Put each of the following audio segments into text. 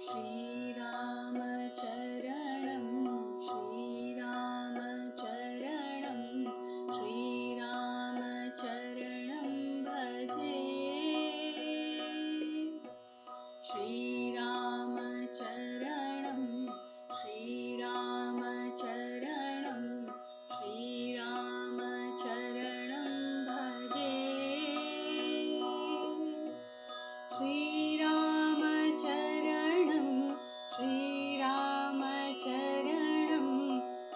श्रीरामचरणं श्रीरामचरणं श्रीरामचरणं भजे। श्रीरामचरणं श्रीरामचरणं श्रीरामचरणं भजे। श्रीरामचरणं श्रीरामचरणं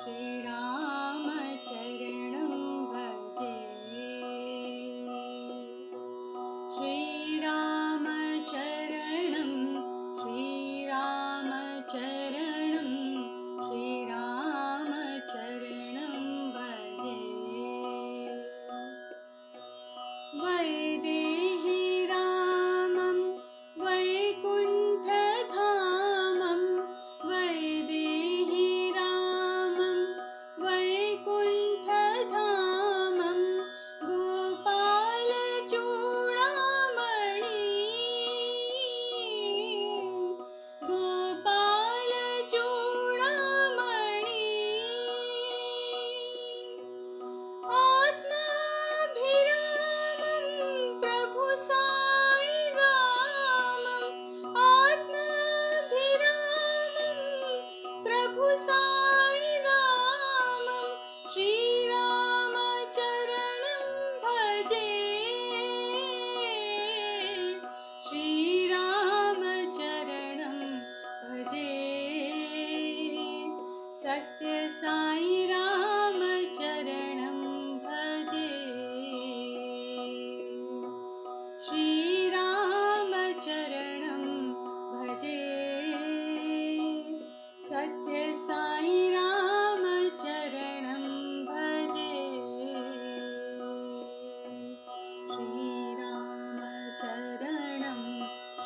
श्रीरामचरणं भजे। श्रीरामचरणं श्रीरामचरणं श्रीरामचरणं भजे। वैदेही रामं वैकुण्ठधामं वैदेही रामं वैकुण्ठधामं गोपालचूडामणि गोपालचूडामणि आत्माभिरामं प्रभु साई रामं आत्माभिरामं प्रभु साई रामं श्रीरामचरणं भजे। श्रीरामचरणं भजे। सत्य साई रामचरणं भजे। श्रीरामचरणं भजे। सत्य साई रामचरणं भजे। श्रीरामचरणं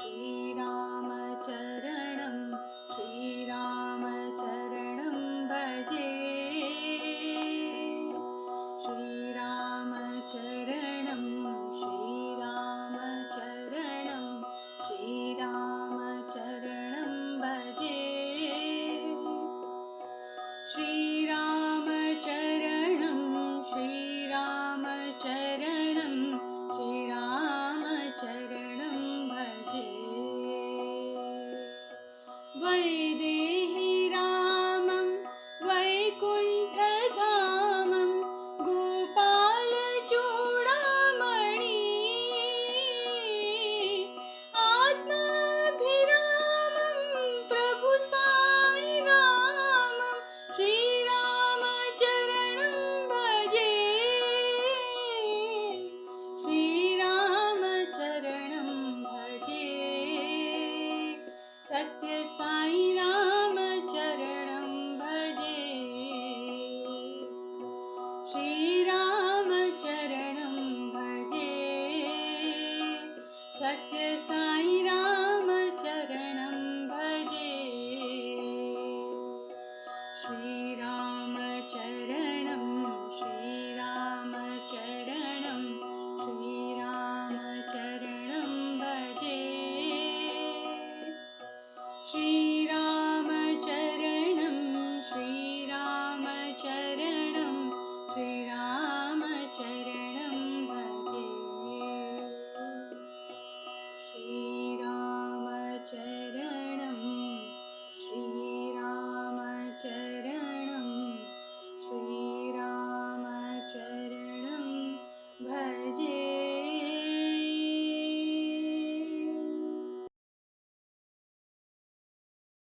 श्रीरामचरणं श्रीरामचरणं भजे। श्रीरामचरणं श्रीरामचरणं श्रीरामचरणं भजे। श्रीरामचरणं श्रीरामचरणं श्रीरामचरणं भजे। वैदेही रामं वैकुण्ठधामं गोपालचूडामणि आत्माभिरामं प्रभु साई रामं श्रीरामचरणं भजे। श्रीरामचरणं भजे। सत्य साई रामचरणं भजे। श्रीरामचरणं भजे। सत्य साई रामचरणं भजे। श्रीरामचरणं श्रीरामचरणं श्रीरामचरणं भजे। श्रीरामचरणं